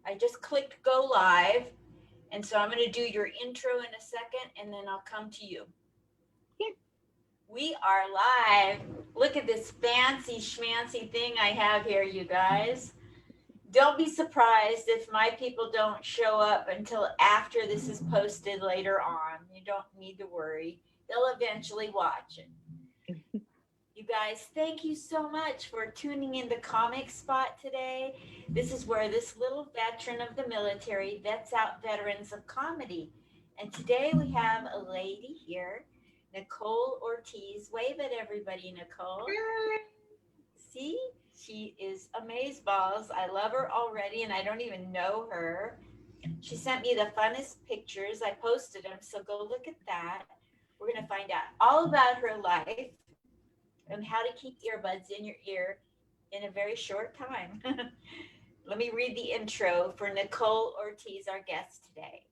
I just clicked go live. And so I'm going to do your intro in a second and then I'll come to you. Yeah. We are live. Look at this fancy schmancy thing I have here, you guys. Don't be surprised if my people don't show up until after this is posted later on. You don't need to worry. They'll eventually watch it. You guys, thank you so much for tuning in to Comic Spot today. This is where this little veteran of the military vets out veterans of comedy. And today we have a lady here, Nicole Ortiz. Wave at everybody, Nicole. See, she is amazeballs. I love her already, and I don't even know her. She sent me the funnest pictures. I posted them, so go look at that. We're going to find out all about her life and how to keep earbuds in your ear in a very short time. Let me read the intro for Nicole Ortiz, our guest today.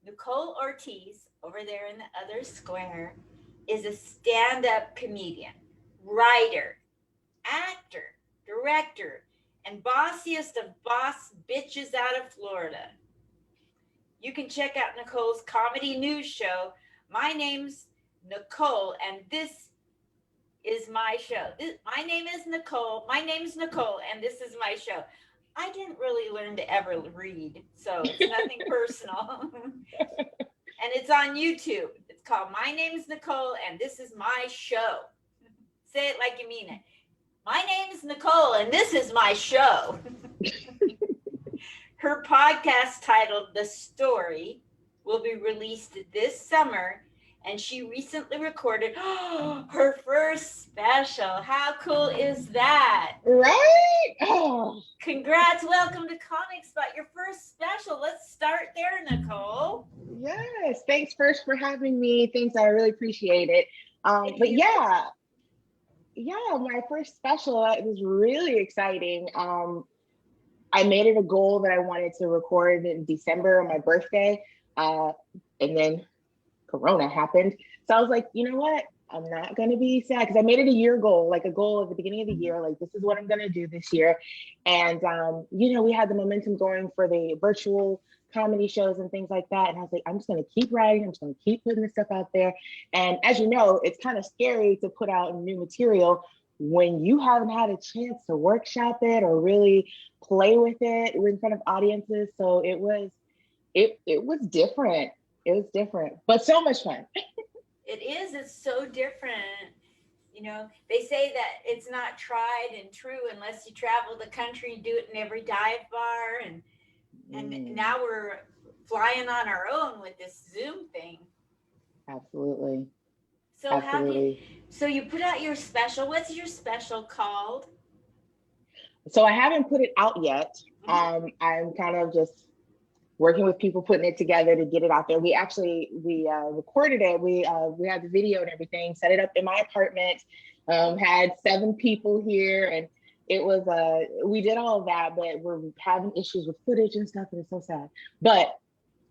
Nicole Ortiz, over there in the other square, is a stand up comedian, writer, actor, director, and bossiest of boss bitches out of Florida. You can check out Nicole's comedy news show. My name's Nicole, and this is my show. My name is Nicole. My name's Nicole, and this is my show. I didn't really learn to ever read, so it's nothing personal. And it's on YouTube. It's called My Name's Nicole, and this is my show. Say it like you mean it. My name is Nicole, and this is my show. Her podcast titled The Story will be released this summer, and she recently recorded her first special. How cool is that? Right? Oh. Congrats. Welcome to Comic Spot, your first special. Let's start there, Nicole. Yes. Thanks first for having me. Thanks. I really appreciate it. But yeah, my first special, it was really exciting. I made it a goal that I wanted to record in December on my birthday. And then Corona happened. So I was like, you know what? I'm not going to be sad because I made it a year goal, like a goal at the beginning of the year. Like, this is what I'm going to do this year. And, we had the momentum going for the virtual comedy shows and things like that. And I was like, I'm just going to keep writing. I'm just going to keep putting this stuff out there. And as you know, it's kind of scary to put out new material when you haven't had a chance to workshop it or really play with it in front of audiences. So it was different. It was different, but so much fun. It is. It's so different. You know, they say that it's not tried and true unless you travel the country and do it in every dive bar. And now we're flying on our own with this Zoom thing. Absolutely. So so you put out your special. What's your special called? So I haven't put it out yet. I'm kind of just working with people, putting it together to get it out there. We recorded it. We had the video and everything, set it up in my apartment, had 7 people here, and it was, we did all of that, but we're having issues with footage and stuff, and it's so sad. But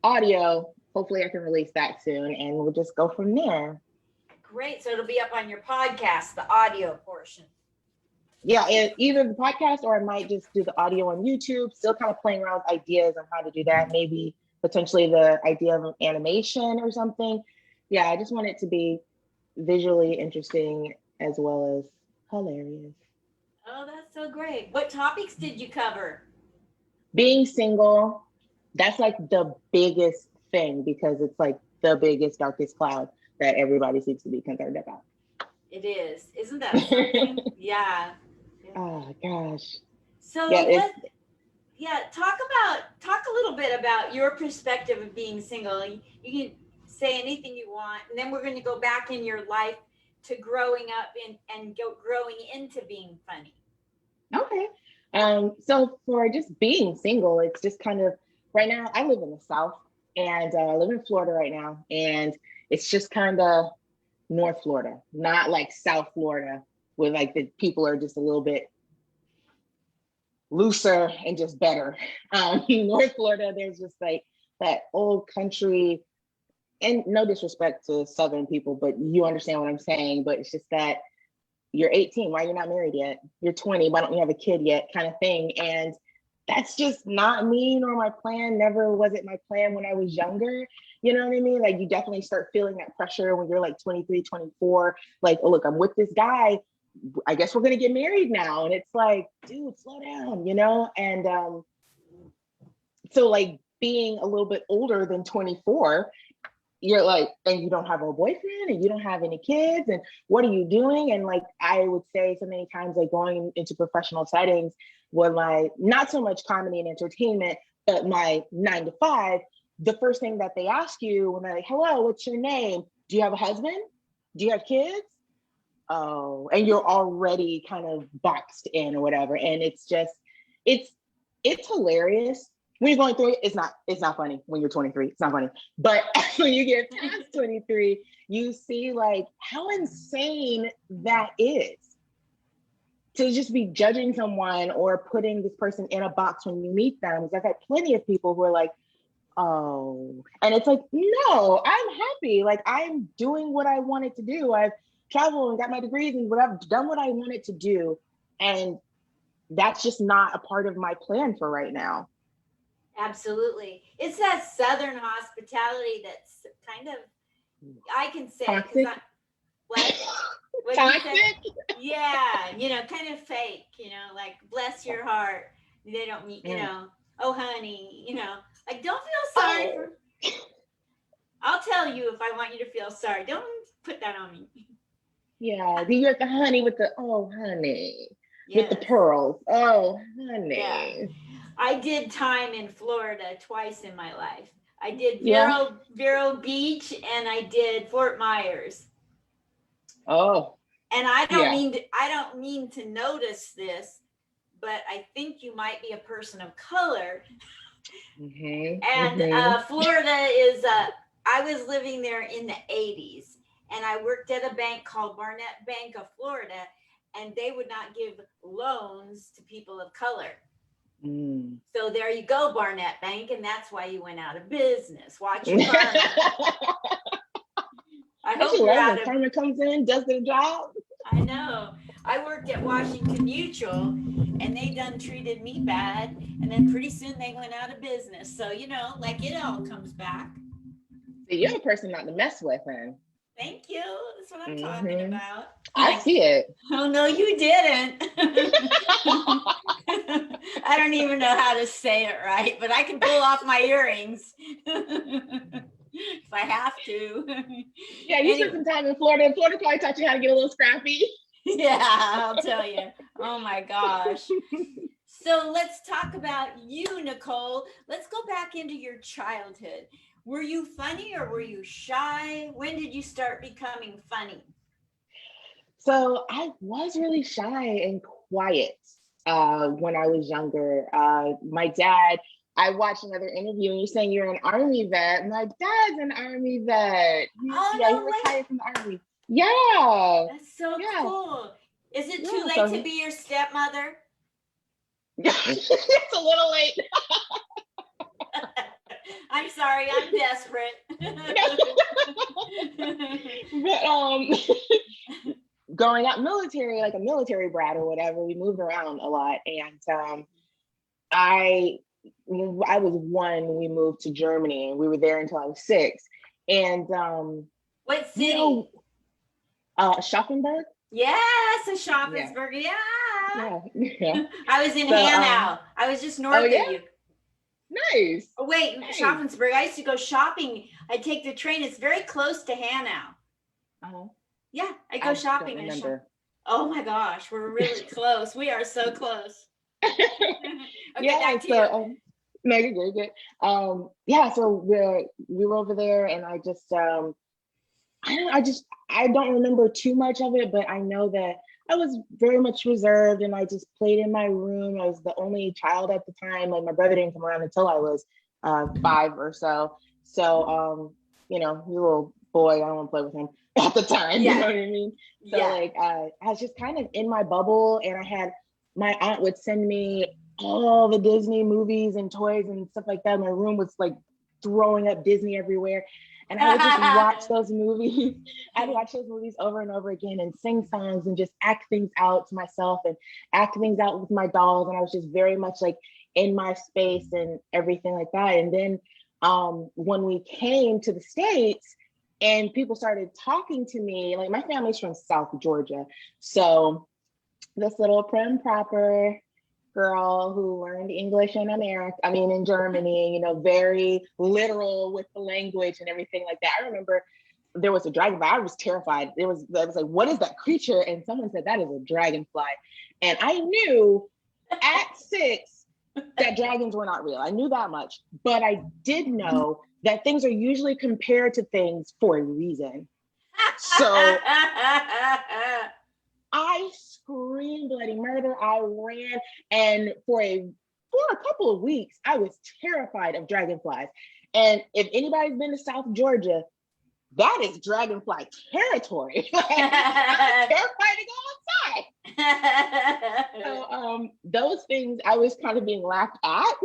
audio, hopefully I can release that soon, and we'll just go from there. Great. So it'll be up on your podcast, the audio portion. Yeah, either the podcast or I might just do the audio on YouTube, still kind of playing around with ideas on how to do that. Maybe potentially the idea of an animation or something. Yeah, I just want it to be visually interesting as well as hilarious. Oh, that's so great. What topics did you cover? Being single, that's like the biggest thing because it's like the biggest, darkest cloud that everybody seems to be concerned about. It is. Isn't that something? Yeah. Oh gosh. So talk a little bit about your perspective of being single. You can say anything you want, and then we're going to go back in your life to growing up and growing into being funny. Okay. So for just being single, it's just kind of, right now I live in the South and I live in Florida right now, and it's just kind of North Florida, not like South Florida, where like the people are just a little bit looser and just better. North Florida, there's just like that old country, and no disrespect to Southern people, but you understand what I'm saying. But it's just that you're 18, why you're not married yet? You're 20, why don't you have a kid yet? Kind of thing. And that's just not me nor my plan. Never was it my plan when I was younger. You know what I mean? Like you definitely start feeling that pressure when you're like 23, 24. Like, oh, look, I'm with this guy. I guess we're gonna get married now. And it's like, dude, slow down, you know? And so like being a little bit older than 24, you're like, and you don't have a boyfriend and you don't have any kids, and what are you doing? And like I would say so many times, like going into professional settings were like not so much comedy and entertainment, but my 9 to 5, the first thing that they ask you when they're like, hello, what's your name? Do you have a husband? Do you have kids? Oh, and you're already kind of boxed in or whatever. And it's just, it's it's hilarious. When you're going through it, it's not funny when you're 23. It's not funny. But when you get past 23, you see like how insane that is to just be judging someone or putting this person in a box when you meet them. I've had plenty of people who are like, oh, and it's like, no, I'm happy. Like I'm doing what I wanted to do. I've traveled and got my degrees and whatever, done what I wanted to do. And that's just not a part of my plan for right now. Absolutely. It's that Southern hospitality that's kind of, I can say, because Toxic. I, what? What you said? Toxic. Yeah, kind of fake, like bless your heart. They don't mean, oh honey, like don't feel sorry Oh, for. I'll tell you if I want you to feel sorry. Don't put that on me. yeah. Then you're the honey with the, oh, honey, with the Yes. pearls. Oh, Yeah. honey. I did time in Florida twice in my life. I did Yeah. Vero Beach and I did Fort Myers. Oh, And I don't yeah. mean to, I don't mean to notice this, but I think you might be a person of color. And Mm-hmm. Florida is I was living there in the 80s and I worked at a bank called Barnett Bank of Florida, and they would not give loans to people of color. Mm. So there you go, Barnett Bank, and that's why you went out of business. Watch your karma. I I hope should you're love out when of. karma comes in, does their job. I know. I worked at Washington Mutual, and they done treated me bad, and then pretty soon they went out of business. So like it all comes back. So you're a person not to mess with, man. Thank you. That's what I'm talking Mm-hmm. about. I Like, see it. oh no, you didn't. I don't even know how to say it right, but I can pull off my earrings if I have to. Yeah, you spent Anyway, some time in Florida, and Florida probably taught you how to get a little scrappy. yeah, I'll tell you. Oh my gosh. So let's talk about you, Nicole. Let's go back into your childhood. Were you funny or were you shy? When did you start becoming funny? So I was really shy and quiet when I was younger. My dad, I watched another interview and you're saying you're an army vet. My dad's an army vet. Oh, Yeah, he no way. retired from the army. Yeah, That's so yeah, cool. Is it too yeah. late So to be your stepmother? it's a little late. I'm sorry, I'm desperate. But growing up military, like a military brat or whatever, we moved around a lot. And I I was one when we moved to Germany, and we were there until I was 6. And What you city? know, Schaffenburg. Yes, in Yeah, Schaffensburg. Yeah. yeah, yeah. I was in So Hanau. I was just oh north of yeah, you. nice, Oh, wait, nice. Schaffensburg. I used to go shopping. I take the train. It's very close to Hanau. uh Yeah, I go I don't shopping and shop. remember. Oh my gosh, we're really close. We are so close. Okay, Yeah, back to you. so no, you're good, good. Yeah, so we were over there, and I just I don't remember too much of it, but I know that I was very much reserved, and I just played in my room. I was the only child at the time. Like my brother didn't come around until I was 5 or so. So he's a little boy. I don't want to play with him at the time. You know Yeah, what I mean? So yeah. like I was just kind of in my bubble, and I had my aunt would send me all the Disney movies and toys and stuff like that. My room was like throwing up Disney everywhere. And I would just watch those movies. I'd watch those movies over and over again and sing songs and just act things out to myself and act things out with my dolls. And I was just very much like in my space and everything like that. And then when we came to the States and people started talking to me, like my family's from South Georgia. So this little prim proper girl who learned English in America, I mean, in Germany, you know, very literal with the language and everything like that. I remember there was a dragonfly. I was terrified. I was like, what is that creature? And someone said, that is a dragonfly. And I knew at 6 that dragons were not real. I knew that much, but I did know that things are usually compared to things for a reason. So I screamed bloody murder. I ran, and for a couple of weeks, I was terrified of dragonflies. And if anybody's been to South Georgia, that is dragonfly territory. Like, I'm terrified to go outside. So those things I was kind of being laughed at.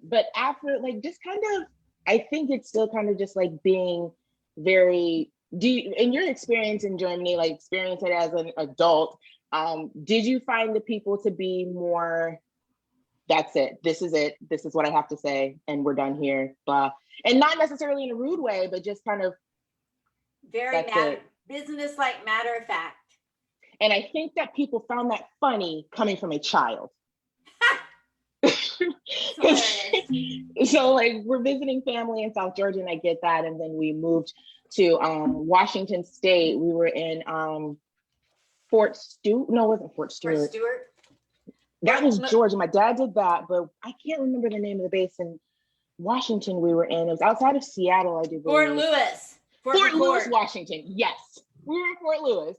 But after, like, just kind of, I think it's still kind of just like being very, in your experience in Germany, like experience it as an adult, did you find the people to be more, that's it, this is what I have to say, and we're done here, blah, and not necessarily in a rude way, but just kind of very business-like, matter of fact. And I think that people found that funny coming from a child. So like we're visiting family in South Georgia, and I get that, and then we moved to Washington State. We were in Fort Stewart. No, it wasn't Fort Stewart. Fort Stewart. That was Georgia. My dad did that, but I can't remember the name of the base in Washington we were in. It was outside of Seattle, I do believe. Fort Lewis. Fort Lewis, Washington. Yes, we were in Fort Lewis.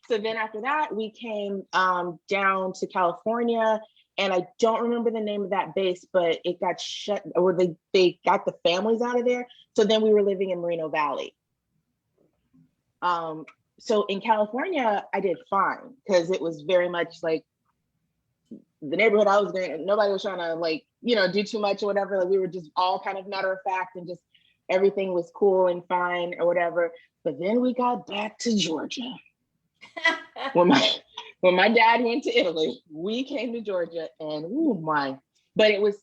So then after that, we came down to California, and I don't remember the name of that base, but it got shut, or they got the families out of there. So then we were living in Moreno Valley. So in California, I did fine because it was very much like the neighborhood I was in. Nobody was trying to, like, you know, do too much or whatever. Like, we were just all kind of matter of fact, and just everything was cool and fine or whatever. But then we got back to Georgia. when my dad went to Italy, we came to Georgia, and oh my! But it was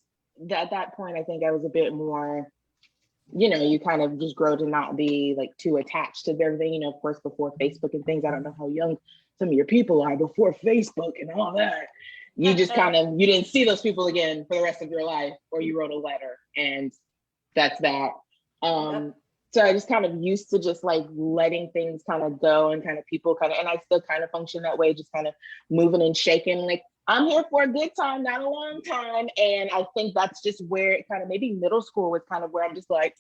at that point, I think I was a bit more, you know, you kind of just grow to not be like too attached to everything. You know, of course, before Facebook and things. I don't know how young some of your people are before Facebook and all that. You just kind of, you didn't see those people again for the rest of your life, or you wrote a letter, and that's that. So I just kind of used to just like letting things kind of go, and kind of people kind of, and I still kind of function that way, just kind of moving and shaking. Like, I'm here for a good time, not a long time. And I think that's just where it kind of, maybe middle school was kind of where I'm just like,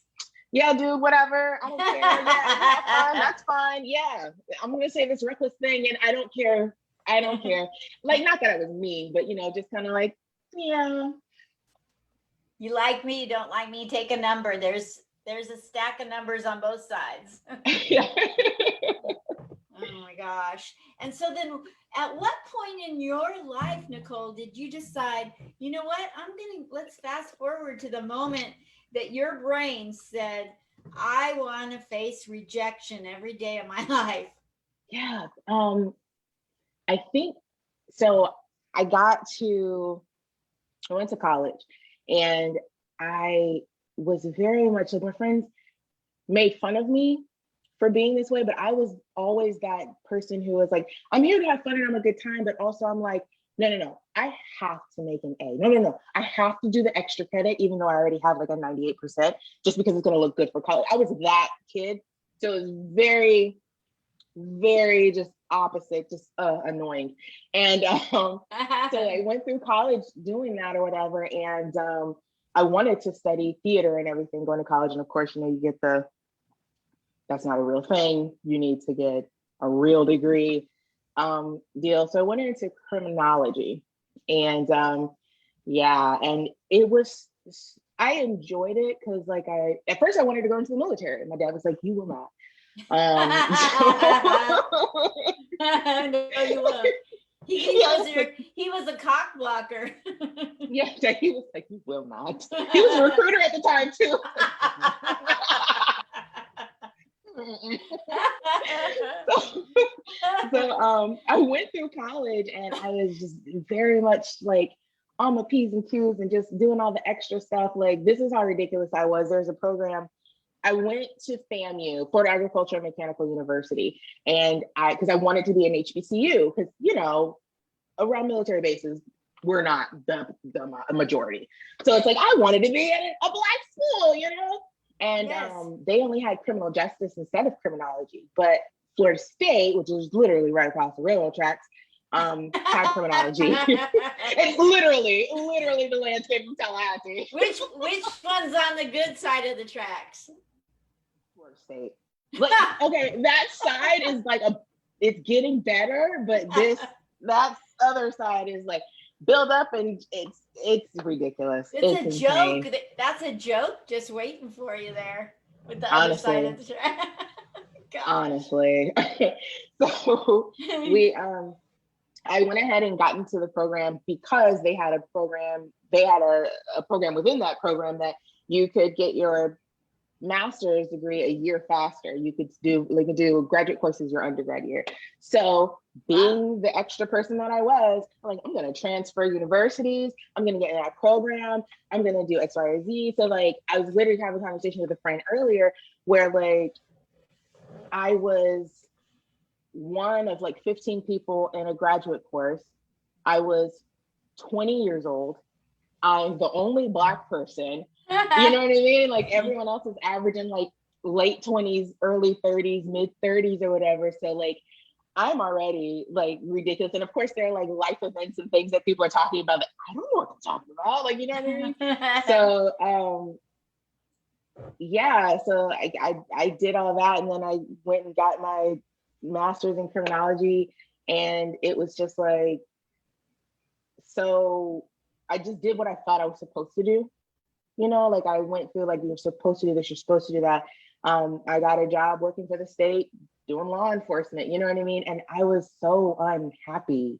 yeah, dude, whatever. I don't care. Yeah, that's fine. Yeah, I'm going to say this reckless thing, and I don't care. I don't care. Like, not that I was mean, but, you know, just kind of like, yeah. You like me, you don't like me, take a number. There's a stack of numbers on both sides. Oh my gosh. And so then at what point in your life, Nicole, did you decide, you know what, let's fast forward to the moment that your brain said, I want to face rejection every day of my life? Yeah. I think, so I went to college, and I was very much like, my friends made fun of me for being this way, but I was always that person who was like, I'm here to have fun and I'm a good time, but also I'm like, no, I have to make an A. No, I have to do the extra credit, even though I already have like a 98%, just because it's going to look good for college. I was that kid. So it was very, very just opposite, just annoying. And so I went through college doing that or whatever. And I wanted to study theater and everything going to college. And of course, you know, you get that's not a real thing. You need to get a real degree deal. So I went into criminology, and and it was, I enjoyed it because like at first I wanted to go into the military, and my dad was like, you will not. No, you won't. He was a cock blocker. Yeah, he was like, you will not. He was a recruiter at the time too. So I went through college and I was just very much like on my P's and Q's and just doing all the extra stuff. Like, this is how ridiculous I was. There's a program. I went to FAMU, Florida Agricultural and Mechanical University, and because I wanted to be an HBCU, because around military bases, we're not the majority. So it's like I wanted to be in a black school. And Yes. They only had criminal justice instead of criminology, but Florida State, which is literally right across the railroad tracks, had criminology. It's literally the landscape of Tallahassee. Which one's on the good side of the tracks? Florida State. Like, okay, that side is like it's getting better, but that other side is like build up and it's ridiculous. It's a insane. joke. That's a joke just waiting for you there with the Honestly. other side of the track. Honestly. So I went ahead and got into the program because they had a program within that program that you could get your master's degree a year faster. You could do graduate courses your undergrad year. So being the extra person that I was, I'm like, I'm going to transfer universities. I'm going to get in that program. I'm going to do X, Y, or Z. So like, I was literally having a conversation with a friend earlier where like, I was one of like 15 people in a graduate course. I was 20 years old. I'm the only Black person. You know what I mean? Like everyone else is averaging like late 20s, early 30s, mid 30s or whatever. So like I'm already like ridiculous. And of course there are like life events and things that people are talking about that I don't know what they're talking about. Like, you know what I mean? So yeah, so I did all that, and then I went and got my master's in criminology, and it was just like, so I just did what I thought I was supposed to do. Like I went through like, you're supposed to do this, you're supposed to do that. I got a job working for the state doing law enforcement, you know what I mean? And I was so unhappy.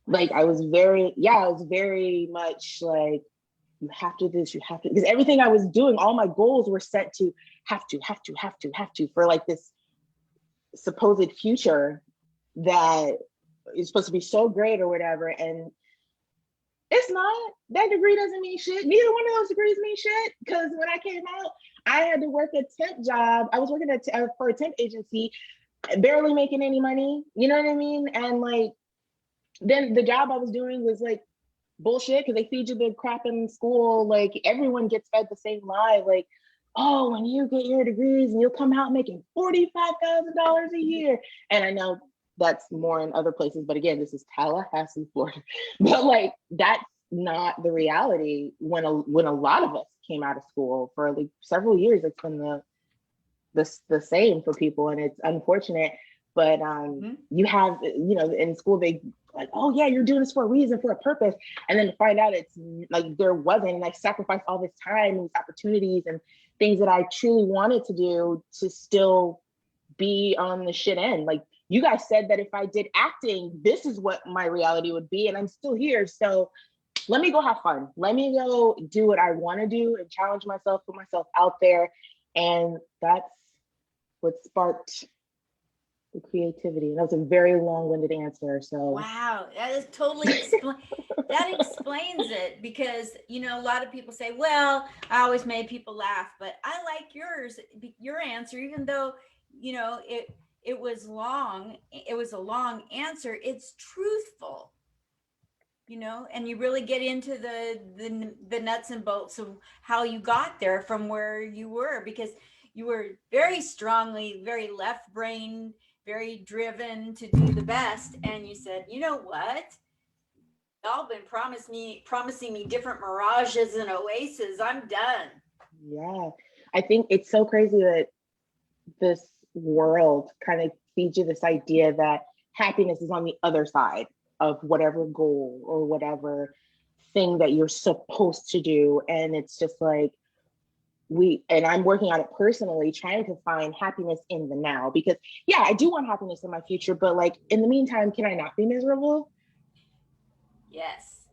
Like I was very much like, you have to do this, you have to, because everything I was doing, all my goals were set to have to for like this supposed future that is supposed to be so great or whatever. And it's not. That degree doesn't mean shit. Neither one of those degrees mean shit. Because when I came out, I had to work a temp job. I was working for a temp agency, barely making any money. You know what I mean? And like, then the job I was doing was like bullshit because they feed you the crap in school. Like everyone gets fed the same lie. Like, oh, when you get your degrees and you'll come out making $45,000 a year. And I know that's more in other places, but again, this is Tallahassee, Florida. But like that's not the reality when a lot of us came out of school for like several years. It's been the same for people, and it's unfortunate. But you have, in school they like, oh yeah, you're doing this for a reason, for a purpose, and then to find out it's like there wasn't, and I sacrificed all this time and these opportunities and things that I truly wanted to do to still be on the shit end. Like you guys said that if I did acting, this is what my reality would be, and I'm still here. So let me go have fun. Let me go do what I want to do and challenge myself, put myself out there. And that's what sparked the creativity. And that was a very long-winded answer. So wow, that is totally that explains it, because a lot of people say, well, I always made people laugh, but I like your answer, even though it was long, it was a long answer. It's truthful, and you really get into the nuts and bolts of how you got there from where you were, because you were very strongly, very left brain, very driven to do the best. And you said, you know what? Y'all been promising me different mirages and oases. I'm done. Yeah. I think it's so crazy that this world kind of feeds you this idea that happiness is on the other side of whatever goal or whatever thing that you're supposed to do. And it's just like, I'm working on it personally, trying to find happiness in the now, because yeah, I do want happiness in my future, but like in the meantime, can I not be miserable? Yes.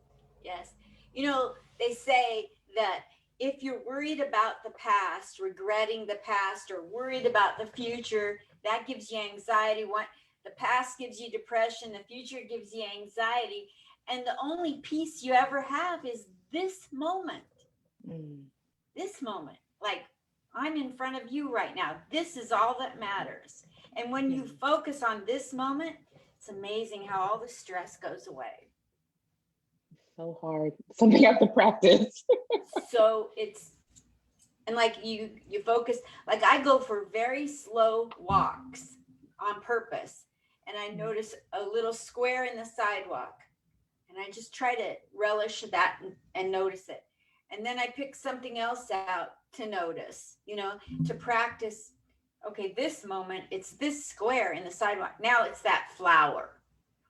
They say that if you're worried about the past, regretting the past, or worried about the future, that gives you anxiety. The past gives you depression, the future gives you anxiety, and the only peace you ever have is this moment. This moment. Like, I'm in front of you right now. This is all that matters. And when you focus on this moment, it's amazing how all the stress goes away. So hard. Something I have to practice. So and like you focus, like I go for very slow walks on purpose. And I notice a little square in the sidewalk. And I just try to relish that and notice it. And then I pick something else out to notice, to practice. Okay, this moment, it's this square in the sidewalk. Now it's that flower.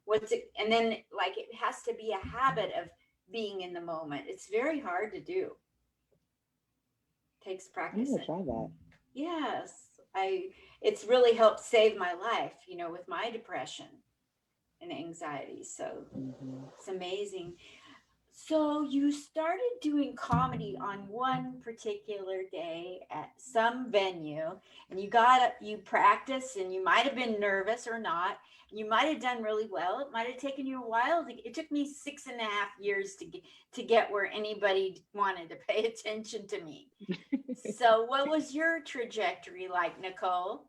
What's it? And then like it has to be a habit of being in the moment. It's very hard to do. Takes practice. I'm gonna try that. Yes. It's really helped save my life, with my depression and anxiety. So it's amazing. So you started doing comedy on one particular day at some venue, and you practiced, and you might have been nervous or not. You might have done really well. It might have taken you a while. It took me 6.5 years to get where anybody wanted to pay attention to me. So what was your trajectory like, Nicole?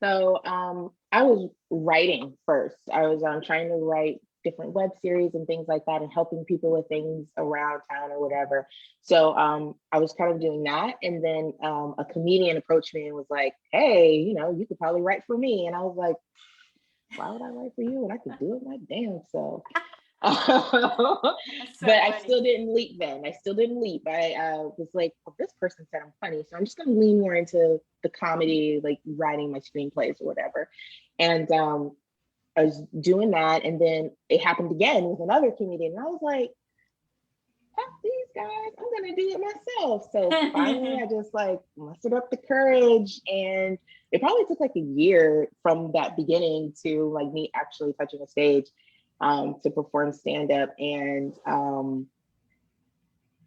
So I was writing first. I was trying to write different web series and things like that and helping people with things around town or whatever. So I was kind of doing that. And then a comedian approached me and was like, hey, you could probably write for me. And I was like, why would I write for you when I could do it my damn self? But funny. I still didn't leap then. I was like, well, this person said I'm funny, so I'm just gonna lean more into the comedy, like writing my screenplays or whatever. And I was doing that, and then it happened again with another comedian, and I was like, fuck these guys, I'm gonna do it myself. So finally I just like mustered up the courage, and it probably took like a year from that beginning to like me actually touching a stage to perform stand-up. And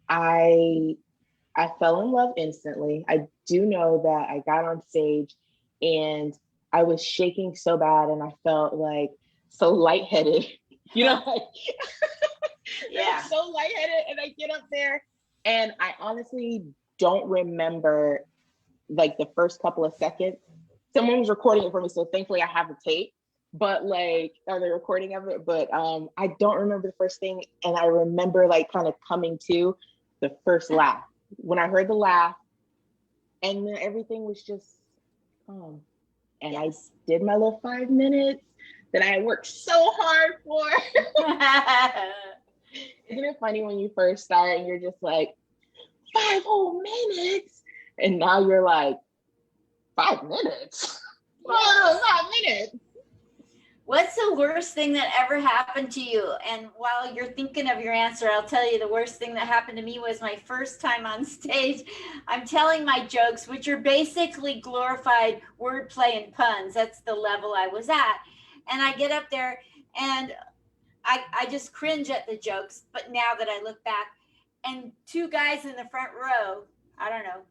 I fell in love instantly. I do know that I got on stage and I was shaking so bad, and I felt like so lightheaded, like yeah, so lightheaded. And I get up there and I honestly don't remember like the first couple of seconds. Someone was recording it for me, so thankfully I have the tape, but like, or the recording of it, but I don't remember the first thing. And I remember like kind of coming to the first laugh. When I heard the laugh, and then everything was just calm. And yes. I did my little 5 minutes that I worked so hard for. Isn't it funny when you first start and you're just like, 5 whole minutes? And now you're like, 5 minutes? Oh, 5 minutes. What's the worst thing that ever happened to you? And while you're thinking of your answer, I'll tell you the worst thing that happened to me was my first time on stage. I'm telling my jokes, which are basically glorified wordplay and puns. That's the level I was at. And I get up there and I just cringe at the jokes. But now that I look back, and 2 guys in the front row, I don't know,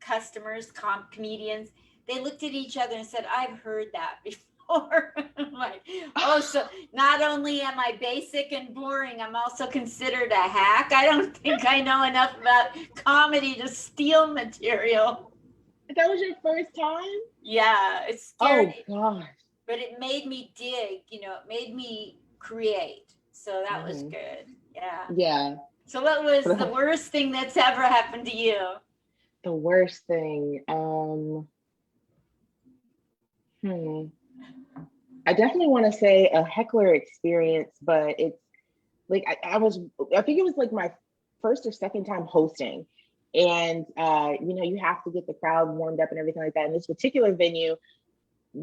customers, comedians, they looked at each other and said, I've heard that before. I'm like, oh, so not only am I basic and boring, I'm also considered a hack. I don't think I know enough about comedy to steal material. That was your first time? Yeah, it's scary. Oh gosh. But it made me dig, it made me create. So that was good. Yeah. Yeah. So what was the worst thing that's ever happened to you? The worst thing. I definitely want to say a heckler experience, but it's like I think it was like my first or second time hosting. And you have to get the crowd warmed up and everything like that. In this particular venue,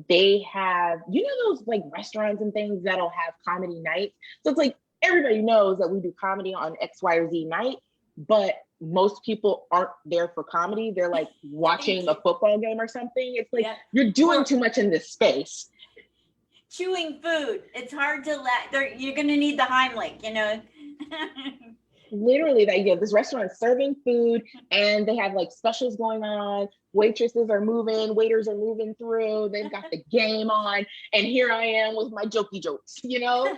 they have, those like restaurants and things that'll have comedy nights. So it's like everybody knows that we do comedy on X, Y, or Z night, but most people aren't there for comedy. They're like watching a football game or something. It's like, you're doing too much in this space. Chewing food. It's hard to you're going to need the Heimlich, literally that, yeah, this restaurant is serving food and they have like specials going on. Waitresses are moving, waiters are moving through, they've got the game on, and here I am with my jokey jokes, you know?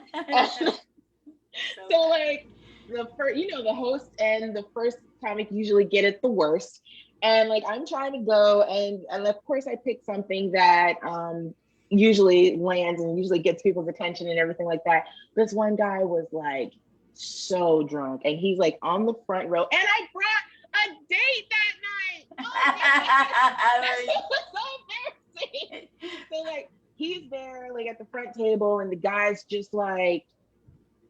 So like the first, you know, the host and the first comic usually get it the worst. And like I'm trying to go and of course I pick something that usually lands and usually gets people's attention and everything like that. This one guy was like so drunk and he's like on the front row, and I brought a date that night. Oh, it was so embarrassing. So like he's there like at the front table and the guy's just like,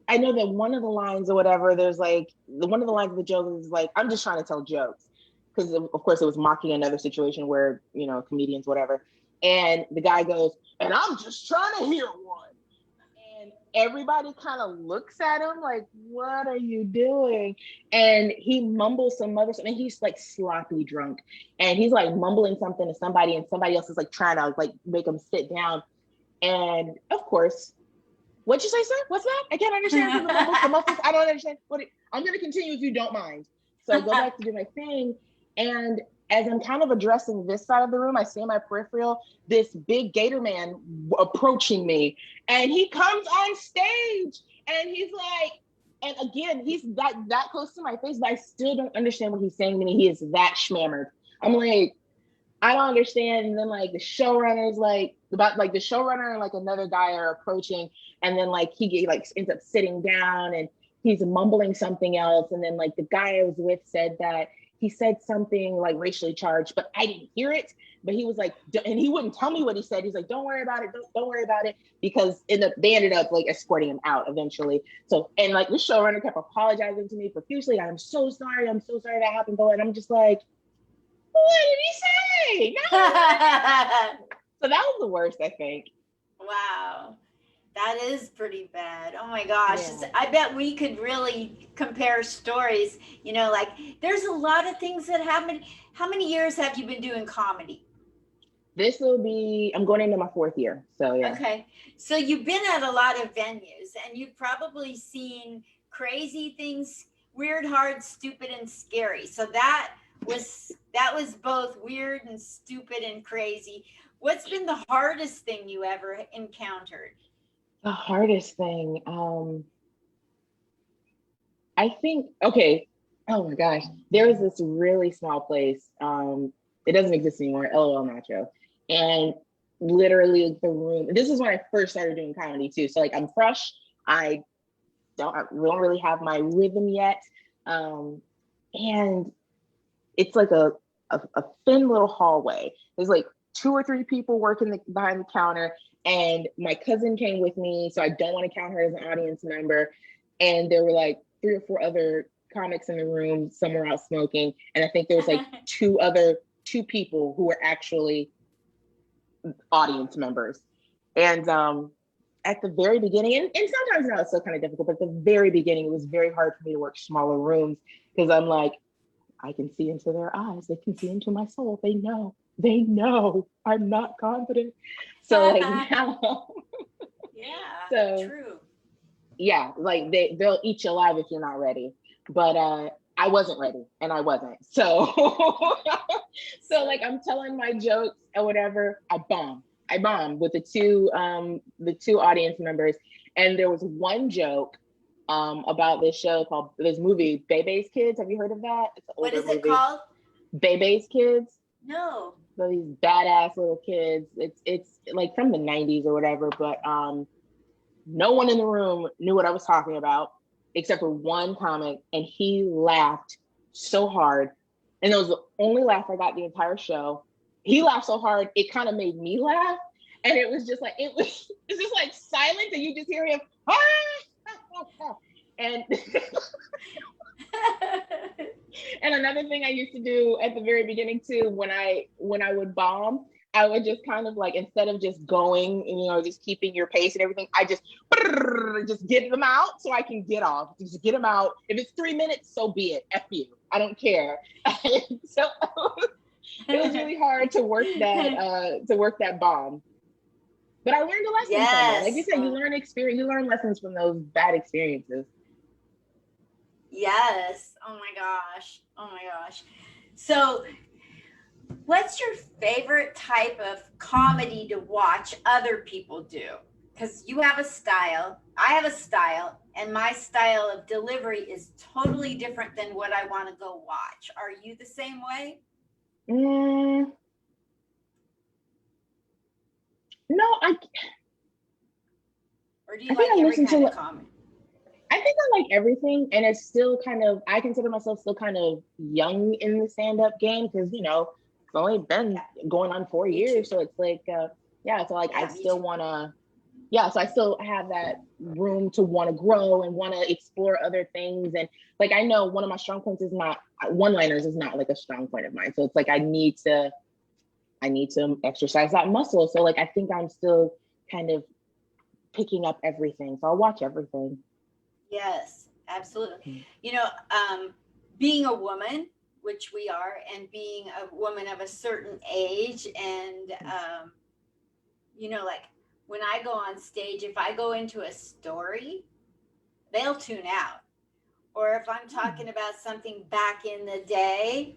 I know that one of the lines or whatever, there's like one of the lines of the joke is like, I'm just trying to tell jokes. Because of course it was mocking another situation where, you know, comedians, whatever. And the guy goes, and I'm just trying to hear one. And everybody kind of looks at him like, what are you doing? And he mumbles some other stuff, and he's like sloppy drunk. And he's like mumbling something to somebody, and somebody else is like trying to like make him sit down. And of course, what'd you say, sir? What's that? I can't understand. The muffles, I don't understand. I'm going to continue if you don't mind. So I go back to do my thing. And as I'm kind of addressing this side of the room, I see in my peripheral this big gator man approaching me. And he comes on stage and he's like, and again, he's that close to my face, but I still don't understand what he's saying to me. He is that schmammered. I'm like, I don't understand. And then like the showrunner's like, about like the showrunner and like another guy are approaching, and then like he like ends up sitting down and he's mumbling something else. And then like the guy I was with said that he said something like racially charged, but I didn't hear it. But he was like, and he wouldn't tell me what he said. He's like, don't worry about it. Don't worry about it. Because they ended up like escorting him out eventually. So, and like the showrunner kept apologizing to me profusely. I'm so sorry that happened. And I'm just like, what did he say? No. So that was the worst, I think. Wow. That is pretty bad. Oh my gosh. Yeah. I bet we could really compare stories. You know, like there's a lot of things that happen. How many years have you been doing comedy? I'm going into my 4th year. So yeah. Okay. So you've been at a lot of venues and you've probably seen crazy things, weird, hard, stupid, and scary. So that was both weird and stupid and crazy. What's been the hardest thing you ever encountered? The hardest thing, I think, okay, oh my gosh, there was this really small place, it doesn't exist anymore, LOL Nacho, and literally the room, this is when I first started doing comedy too, so like I'm fresh, I don't really have my rhythm yet, and it's like a thin little hallway. There's like 2 or 3 people working behind the counter, and my cousin came with me, so I don't want to count her as an audience member. And there were like 3 or 4 other comics in the room, some were out smoking, and I think there was like two people who were actually audience members. And at the very beginning, and sometimes now it's still kind of difficult, but at the very beginning, it was very hard for me to work smaller rooms because I'm like, I can see into their eyes. They can see into my soul. They know I'm not confident. So like now, yeah, so true. Yeah, like they'll eat you alive if you're not ready. But I wasn't ready, and I wasn't. So so like I'm telling my jokes or whatever. I bombed with the two audience members, and there was one joke about this movie, Bebe's Kids. Have you heard of that? It's an older What is it movie. called? Bebe's Kids. No. So these badass little kids. It's like from the 90s or whatever, but no one in the room knew what I was talking about except for one comic, and he laughed so hard. And it was the only laugh I got the entire show. He laughed so hard, it kind of made me laugh. And it was just like, it's just like silent, and you just hear him, and and another thing I used to do at the very beginning too, when I would bomb, I would just kind of like, instead of just going, just keeping your pace and everything, I just get them out so I can get off. Just get them out. If it's 3 minutes, so be it. F you. I don't care. So it was really hard to work that bomb. But I learned a lesson from it. Like you said, you learn lessons from those bad experiences. Yes. Oh my gosh. Oh my gosh. So, what's your favorite type of comedy to watch other people do? Because you have a style, I have a style, and my style of delivery is totally different than what I want to go watch. Are you the same way? Mm, no, Or do you I think like I every listen kind of to, comedy? I think I like everything, and it's still kind of, I consider myself still kind of young in the stand-up game because, it's only been Yeah, going on four me too. years. So it's like, yeah, so like I Yeah, me still too. want to, yeah, so I still have that room to want to grow and want to explore other things. And like, I know one of my strong points is not, one-liners is not like a strong point of mine. So it's like, I need to exercise that muscle. So like, I think I'm still kind of picking up everything. So I'll watch everything. Yes, absolutely. You know, being a woman, which we are, and being a woman of a certain age, and like when I go on stage, if I go into a story, they'll tune out. Or if I'm talking about something back in the day,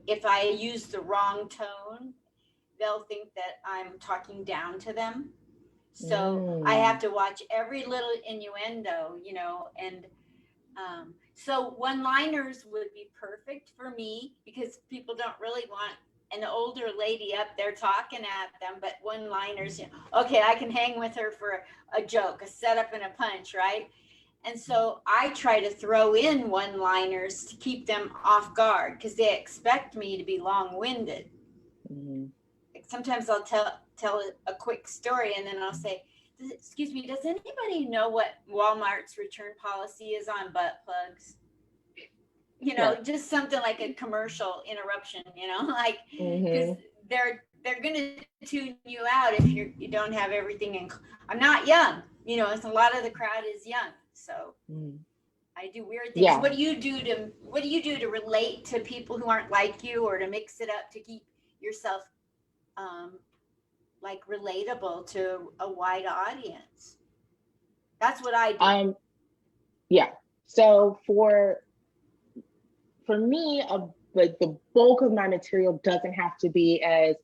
if I use the wrong tone, they'll think that I'm talking down to them. So I have Mm. to watch every little innuendo, and so one liners would be perfect for me because people don't really want an older lady up there talking at them, but one liners, okay, I can hang with her for a joke, a setup and a punch, right? And so I try to throw in one liners to keep them off guard because they expect me to be long winded. Mm. Like sometimes I'll tell a quick story and then I'll say, "Excuse me, does anybody know what Walmart's return policy is on butt plugs?" Sure. Just something like a commercial interruption, like because Hmm. they're gonna tune you out if you don't have everything in. I'm not young, it's a lot of the crowd is young, so Mm. I do weird things. Yeah. What do you do to relate to people who aren't like you, or to mix it up to keep yourself um, like relatable to a wide audience? That's what I do. Um, yeah. So for me, like the bulk of my material doesn't have to be as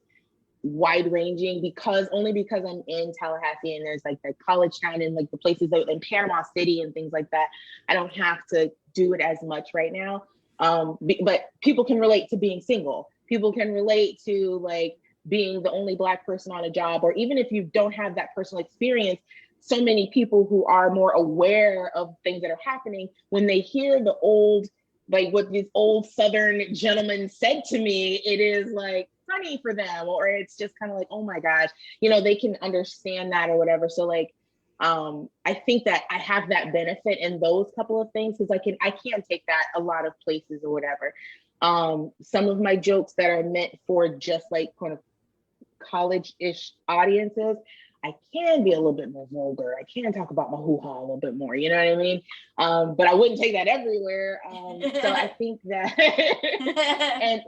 wide ranging because only because I'm in Tallahassee and there's like the college town and like the places that in Panama City and things like that. I don't have to do it as much right now. But people can relate to being single. People can relate to like being the only Black person on a job, or even if you don't have that personal experience, so many people who are more aware of things that are happening, when they hear the old, like what this old Southern gentleman said to me, it is like funny for them, or it's just kind of like, oh my gosh, they can understand that or whatever. So like, I think that I have that benefit in those couple of things because I can take that a lot of places or whatever. Some of my jokes that are meant for just like kind of college-ish audiences, I can be a little bit more vulgar. I can talk about my hoo-ha a little bit more, you know what I mean? But I wouldn't take that everywhere. So I think that,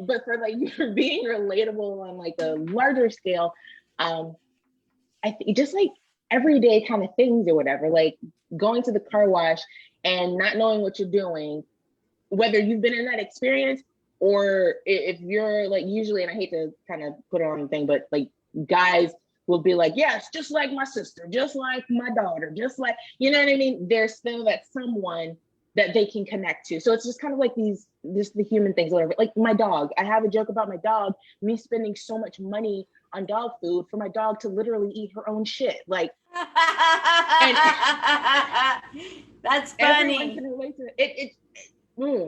but for like for being relatable on like a larger scale, um, I think just like everyday kind of things or whatever, like going to the car wash and not knowing what you're doing, whether you've been in that experience or if you're like usually, and I hate to kind of put it on the thing, but like guys will be like, yes, just like my sister, just like my daughter, just like, you know what I mean? There's still that someone that they can connect to. So it's just kind of like just the human things, whatever. Like my dog, I have a joke about my dog, me spending so much money on dog food for my dog to literally eat her own shit. Like, and That's everyone can funny. relate to it.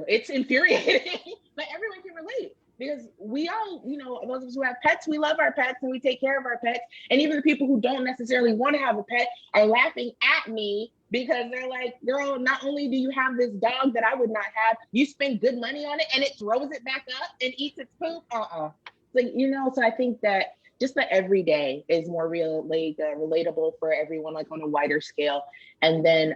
It's infuriating, but everyone can relate because we all, those of us who have pets, we love our pets and we take care of our pets. And even the people who don't necessarily want to have a pet are laughing at me because they're like, girl, not only do you have this dog that I would not have, you spend good money on it and it throws it back up and eats its poop. Like, so I think that just the everyday is more real, like relatable for everyone, like on a wider scale. And then,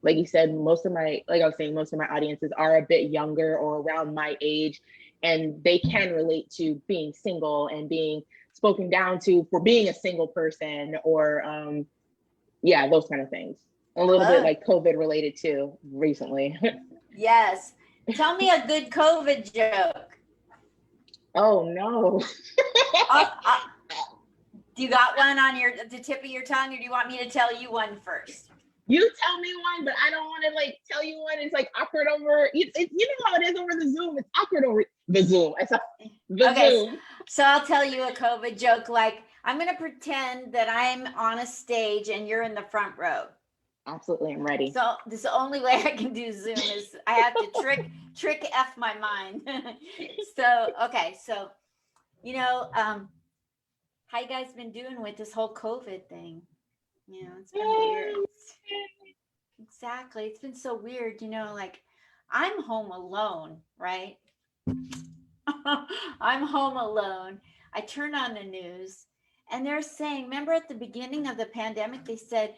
like you said, like I was saying, most of my audiences are a bit younger or around my age, and they can relate to being single and being spoken down to for being a single person, or yeah, those kind of things. A I little bit love like COVID related too recently. Yes. Tell me a good COVID joke. Oh no. Uh, uh, do you got one on the tip of your tongue, or do you want me to tell you one first? You tell me one, but I don't want to like tell you one. It's like awkward over. You know how it is over the Zoom. It's awkward over the Zoom. It's the Okay, Zoom. so I'll tell you a COVID joke. Like, I'm going to pretend that I'm on a stage and you're in the front row. Absolutely, I'm ready. So this the only way I can do Zoom is I have to trick F my mind. So okay, so how you guys been doing with this whole COVID thing? It's been weird. Exactly, it's been so weird. Like I'm home alone, right? I'm home alone. I turn on the news, and they're saying, remember at the beginning of the pandemic, they said,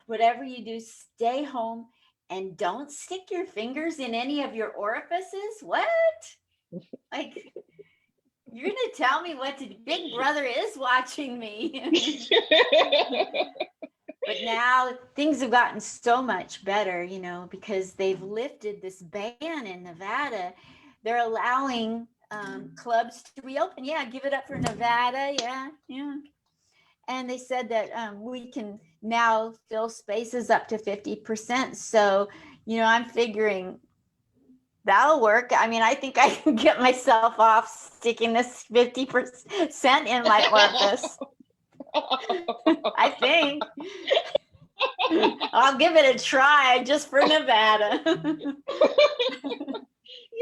whatever you do, stay home and don't stick your fingers in any of your orifices. What? Like, you're going to tell me what to do? Big Brother is watching me. But now things have gotten so much better, because they've lifted this ban in Nevada. They're allowing clubs to reopen. Yeah, give it up for Nevada. Yeah. And they said that we can now fill spaces up to 50%. So, I'm figuring that'll work. I mean, I think I can get myself off sticking this 50% in my orifice. I think. I'll give it a try just for Nevada.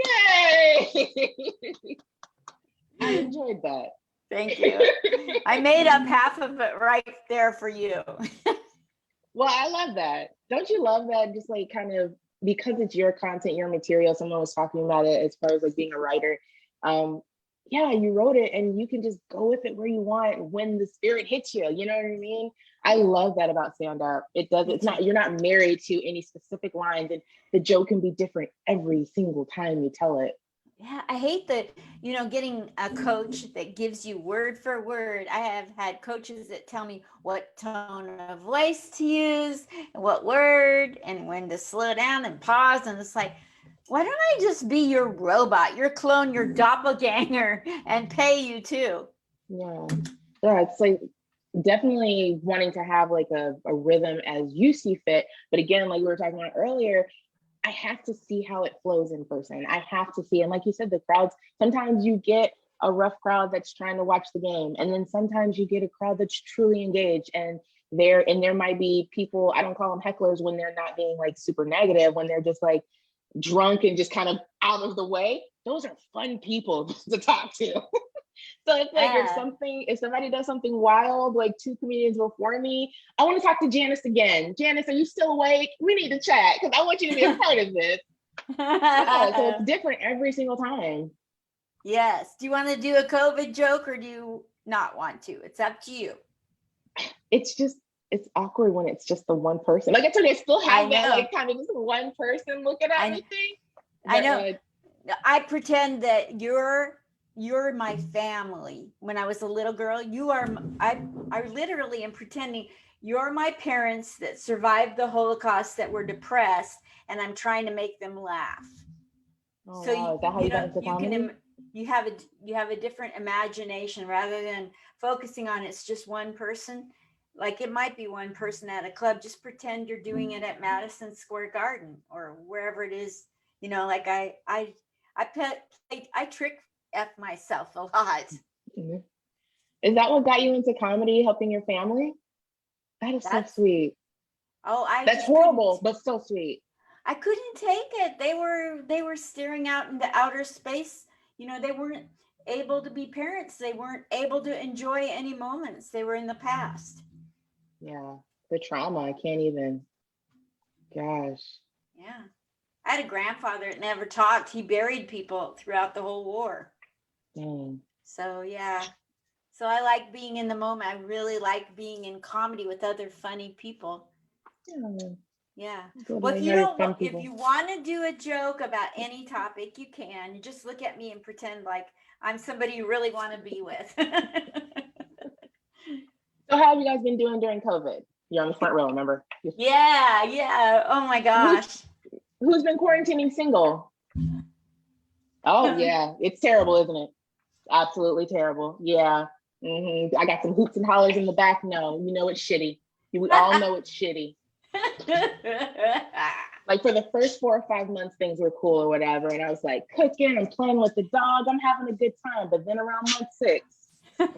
Yay! I enjoyed that. Thank you. I made up half of it right there for you. Well, I love that. Don't you love that? Just like kind of because it's your content, your material. Someone was talking about it as far as like being a writer. Yeah, you wrote it and you can just go with it where you want when the spirit hits you. You know what I mean? I love that about stand up. It's not, you're not married to any specific lines, and the joke can be different every single time you tell it. Yeah, I hate that, getting a coach that gives you word for word. I have had coaches that tell me what tone of voice to use and what word and when to slow down and pause. And it's like, why don't I just be your robot, your clone, your doppelganger, and pay you too? Yeah. Yeah, it's like definitely wanting to have like a rhythm as you see fit. But again, like we were talking about earlier, I have to see how it flows in person. I have to see. And like you said, the crowds, sometimes you get a rough crowd that's trying to watch the game. And then sometimes you get a crowd that's truly engaged. And there might be people, I don't call them hecklers when they're not being like super negative, when they're just like drunk and just kind of out of the way. Those are fun people to talk to. So it's like if somebody does something wild, like two comedians before me, I want to talk to Janice again. Janice, are you still awake? We need to chat because I want you to be a part of this. Yeah, so it's different every single time. Yes. Do you want to do a COVID joke or do you not want to? It's up to you. It's awkward when it's just the one person. Like I told you, I still have that like kind of just one person looking at me thing. I know. I pretend that you're my family. When I was a little girl, I literally am pretending you're my parents that survived the Holocaust, that were depressed, and I'm trying to make them laugh. Oh, so wow. Is that how you got into comedy? You have a different imagination rather than focusing on it's just one person. Like it might be one person at a club. Just pretend you're doing it at Madison Square Garden or wherever it is. Like I trick F myself a lot. Mm-hmm. Is that what got you into comedy, helping your family? That's so sweet. Oh, that's horrible, but so sweet. I couldn't take it. They were staring out into outer space. They weren't able to be parents. They weren't able to enjoy any moments. They were in the past. Yeah, the trauma. I can't even. Gosh. Yeah. I had a grandfather that never talked. He buried people throughout the whole war. Dang. So, yeah. So I like being in the moment. I really like being in comedy with other funny people. Yeah. Well, if you want to do a joke about any topic, you can. You just look at me and pretend like I'm somebody you really want to be with. So how have you guys been doing during COVID? You're on the front row, remember? Yeah. Oh my gosh. Who's been quarantining single? Oh yeah, it's terrible, isn't it? Absolutely terrible. Yeah. I got some hoots and hollers in the back. No, you know it's shitty. We all know it's shitty. Like for the first 4 or 5 months, things were cool or whatever. And I was like cooking and playing with the dog. I'm having a good time. But then around month 6, I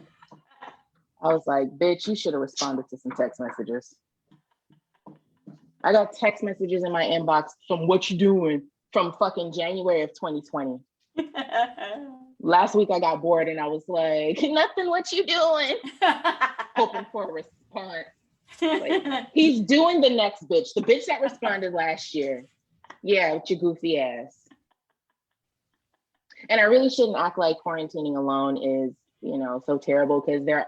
was like, bitch, you should have responded to some text messages. I got text messages in my inbox from what you doing from fucking January of 2020. Last week I got bored and I was like, nothing, what you doing? Hoping for a response. Like, he's doing the next bitch, the bitch that responded last year. Yeah, with your goofy ass. And I really shouldn't act like quarantining alone is, so terrible, because there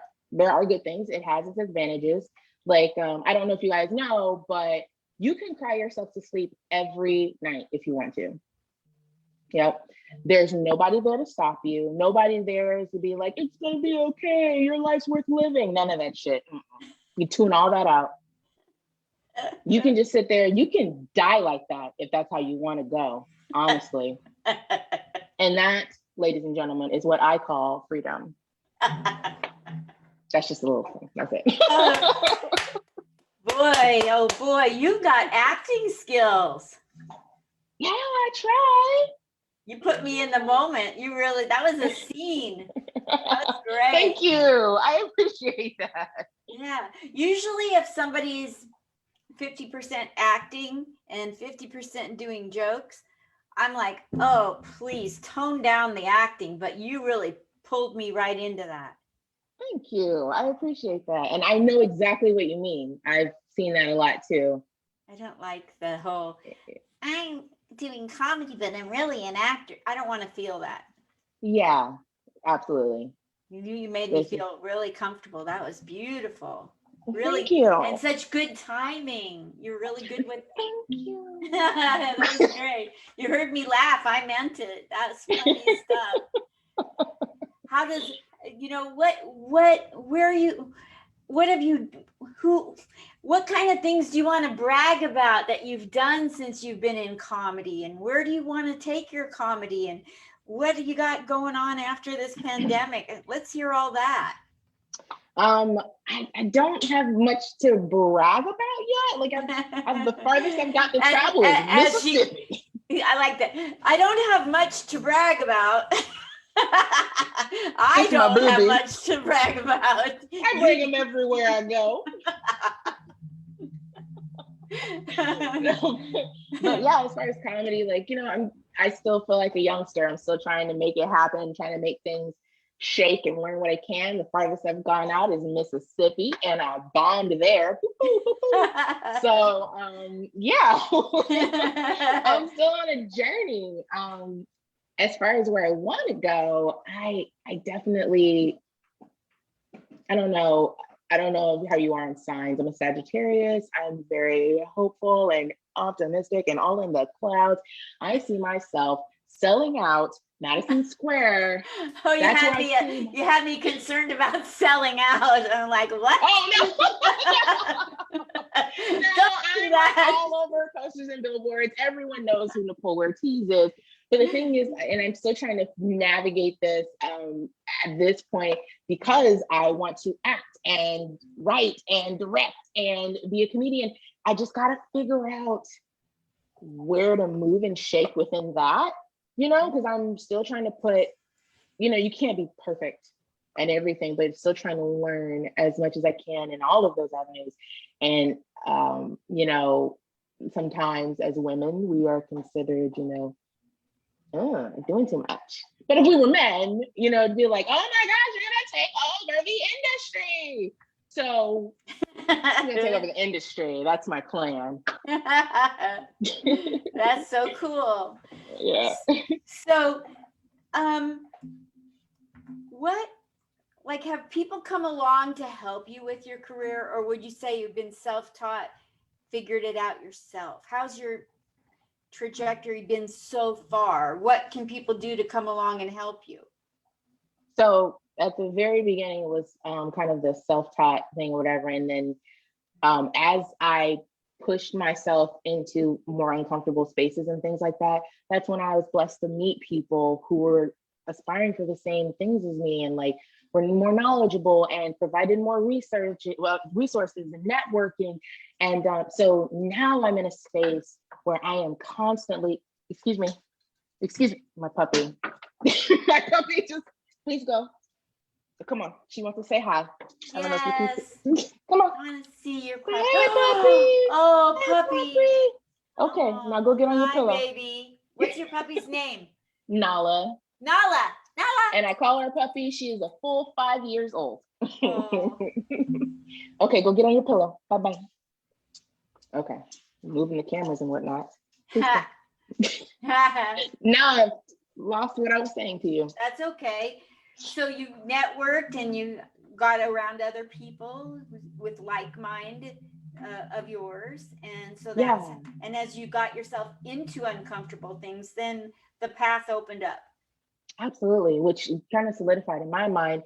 are good things. It has its advantages. Like, I don't know if you guys know, but you can cry yourself to sleep every night if you want to. Yep. There's nobody there to stop you. Nobody there to be like, it's gonna be okay. Your life's worth living. None of that shit. You tune all that out. You can just sit there. You can die like that if that's how you want to go, honestly. And that, ladies and gentlemen, is what I call freedom. That's just a little thing. That's it. Boy, oh boy, you got acting skills. Yeah, I try. You put me in the moment. That was a scene. That was great. Thank you. I appreciate that. Yeah. Usually if somebody's 50% acting and 50% doing jokes, I'm like, oh, please tone down the acting. But you really pulled me right into that. Thank you. I appreciate that. And I know exactly what you mean. I've seen that a lot too. I don't like the whole, I'm doing comedy, but I'm really an actor. I don't want to feel that. Yeah, absolutely. You made me feel really comfortable. That was beautiful. Really, thank you. And such good timing. You're really good with. Thank you. That was great. You heard me laugh. I meant it. That's funny stuff. How does where are you? What have you? What kind of things do you want to brag about that you've done since you've been in comedy? And where do you want to take your comedy? And what do you got going on after this pandemic? Let's hear all that. I don't have much to brag about yet. Like I'm the farthest I've got to travel is Mississippi. I like that. I don't have much to brag about. I don't have much to brag about. I bring them everywhere I go. No, but yeah, as far as comedy, like, I still feel like a youngster. I'm still trying to make it happen, trying to make things shake and learn what I can. The farthest I've gone out is Mississippi, and I bombed there. So yeah. I'm still on a journey. As far as where I want to go, I definitely, I don't know how you are in signs. I'm a Sagittarius. I'm very hopeful and optimistic and all in the clouds. I see myself selling out Madison Square. Oh, you had me concerned about selling out. I'm like, what? Oh no. No, I'm all over posters and billboards. Everyone knows who Nicole Ortiz is. But the thing is, and I'm still trying to navigate this at this point, because I want to act and write and direct and be a comedian. I just got to figure out where to move and shake within that, because I'm still trying to put, you can't be perfect and everything, but still trying to learn as much as I can in all of those avenues. And, sometimes as women, we are considered, doing too much. But if we were men, it'd be like, oh my gosh, you're gonna take over the industry. So I'm gonna take over the industry. That's my plan. That's so cool. Yeah. So, have people come along to help you with your career, or would you say you've been self-taught, figured it out yourself? How's your trajectory been so far? What can people do to come along and help you? So at the very beginning, it was kind of the self-taught thing or whatever. And then as I pushed myself into more uncomfortable spaces and things like that, that's when I was blessed to meet people who were aspiring for the same things as me, and like were more knowledgeable and provided more research, well, resources and networking. And so now I'm in a space where I am constantly, excuse me, my puppy. My puppy just, please go. Come on, she wants to say hi. I don't know if you can see. Come on. I want to see your puppy. Hey, puppy. Oh, Hey, puppy. Okay, now go get on your Hi, pillow. baby. What's your puppy's name? Nala. Nala. Nala. And I call her puppy. She is a full 5 years old. Oh. Okay, go get on your pillow. Bye-bye. Okay, moving the cameras and whatnot. Now I've lost what I was saying to you. That's okay. So you networked and you got around other people with like mind of yours, and so that's and as you got yourself into uncomfortable things, then the path opened up. Absolutely, which kind of solidified in my mind,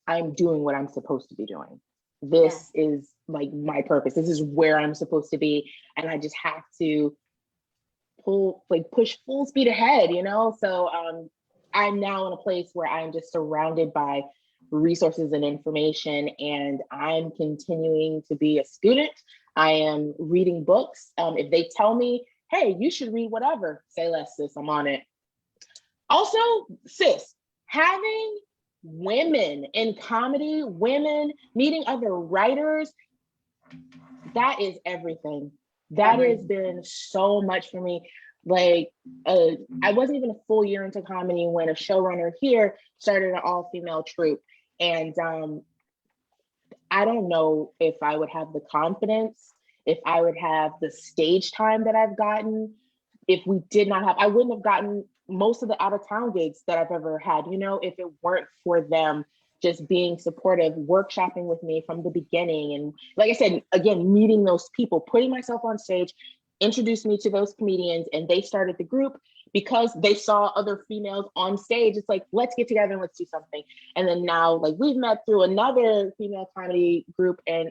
I'm doing what I'm supposed to be doing. This is like my purpose. This is where I'm supposed to be, and I just have to push full speed ahead, you know? So I'm now in a place where I'm just surrounded by resources and information, and I'm continuing to be a student. I am reading books. If they tell me, hey, you should read whatever, say less, sis, I'm on it. Also, sis, having women in comedy, women meeting other writers, that is everything. That has been so much for me. Like, I wasn't even a full year into comedy when a showrunner here started an all-female troupe. And I don't know if I would have the confidence, if I would have the stage time that I've gotten, if we did not have, I wouldn't have gotten most of the out-of-town gigs that I've ever had, you know, if it weren't for them just being supportive, workshopping with me from the beginning. And like I said, again, meeting those people, putting myself on stage, introduced me to those comedians, and they started the group because they saw other females on stage. It's like, let's get together and let's do something. And then now, like, we've met through another female comedy group, and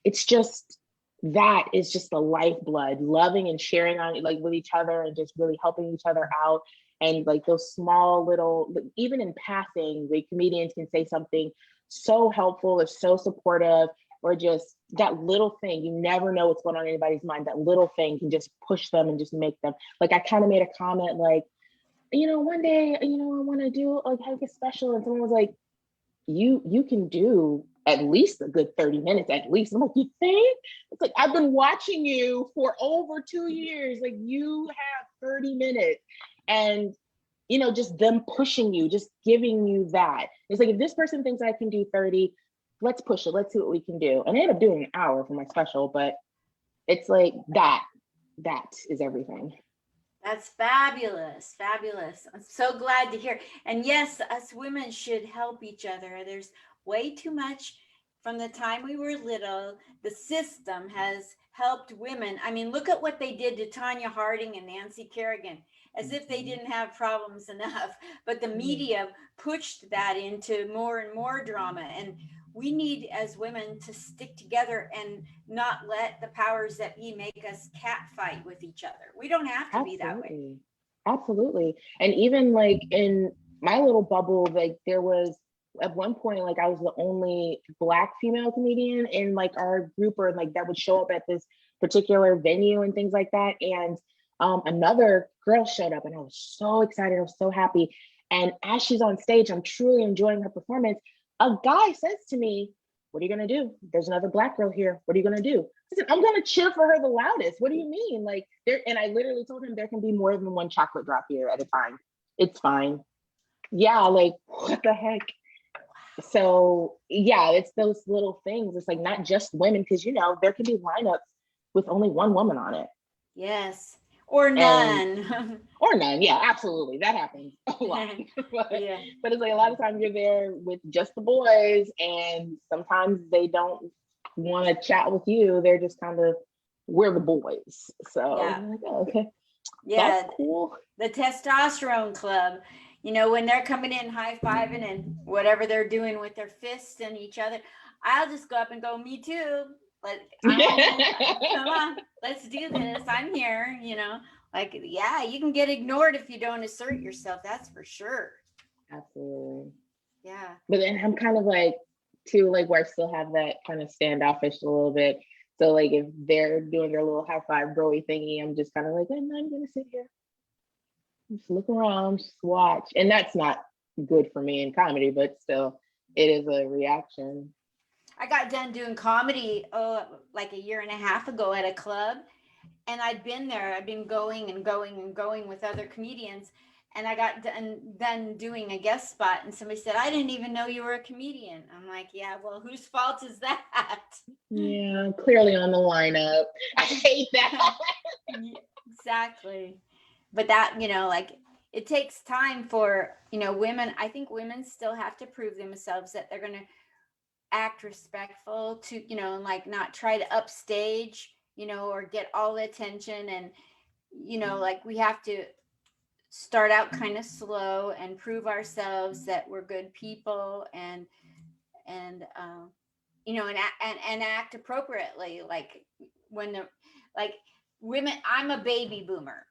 it's just, that is just the lifeblood, loving and sharing on like with each other and just really helping each other out. And like those small little, even in passing, like comedians can say something so helpful or so supportive, or just that little thing. You never know what's going on in anybody's mind. That little thing can just push them and just make them, like, I kind of made a comment like, you know, one day, you know, I want to do like a special, and someone was like, you can do at least a good 30 minutes at least. I'm like, you think? It's like, I've been watching you for over 2 years. Like, you have 30 minutes. And, you know, just them pushing you, just giving you that. It's like, if this person thinks I can do 30, let's push it. Let's see what we can do. And I ended up doing an hour for my special, but it's like that is everything. That's fabulous. Fabulous. I'm so glad to hear. And yes, us women should help each other. There's way too much from the time we were little. The system has helped women. I mean, look at what they did to Tanya Harding and Nancy Kerrigan, as if they didn't have problems enough. But the media pushed that into more and more drama. And we need, as women, to stick together and not let the powers that be make us cat fight with each other. We don't have to be that way. Absolutely. And even like in my little bubble, like there was at one point, like I was the only Black female comedian in like our group, or like that would show up at this particular venue and things like that. And another girl showed up, and I was so excited. I was so happy. And as she's on stage, I'm truly enjoying her performance. A guy says to me, what are you going to do? There's another Black girl here. What are you going to do? I said, I'm going to cheer for her the loudest. What do you mean? Like, there, and I literally told him there can be more than one chocolate drop here at a time. It's fine. Yeah, like, what the heck? So yeah, it's those little things. It's like not just women, because, you know, there can be lineups with only one woman on it. Yes. Or none. Or none. Yeah, absolutely. That happens a lot. But it's like a lot of times you're there with just the boys, and sometimes they don't want to chat with you. They're just kind of, we're the boys. So I'm like, oh, okay. Yeah. That's cool. The testosterone club, you know, when they're coming in high-fiving and whatever they're doing with their fists and each other, I'll just go up and go, me too. Come on, let's do this. I'm here, like, yeah, you can get ignored if you don't assert yourself. That's for sure. Absolutely. Yeah. But then I'm kind of like, too, like where I still have that kind of standoffish a little bit. So like if they're doing their little high five broy thingy, I'm just kind of like, I'm gonna sit here, just look around, just watch. And that's not good for me in comedy, but still, it is a reaction. I got done doing comedy like a year and a half ago at a club, and I'd been there. I'd been going and going and going with other comedians, and I got done doing a guest spot, and somebody said, "I didn't even know you were a comedian." I'm like, "Yeah, well, whose fault is that?" Yeah, clearly on the lineup. I hate that. Exactly. But that, like, it takes time for, women. I think women still have to prove themselves that they're going to act respectful to, and like not try to upstage, or get all the attention. And, like we have to start out kind of slow and prove ourselves that we're good people, and and act appropriately. Like when the, like women, I'm a baby boomer,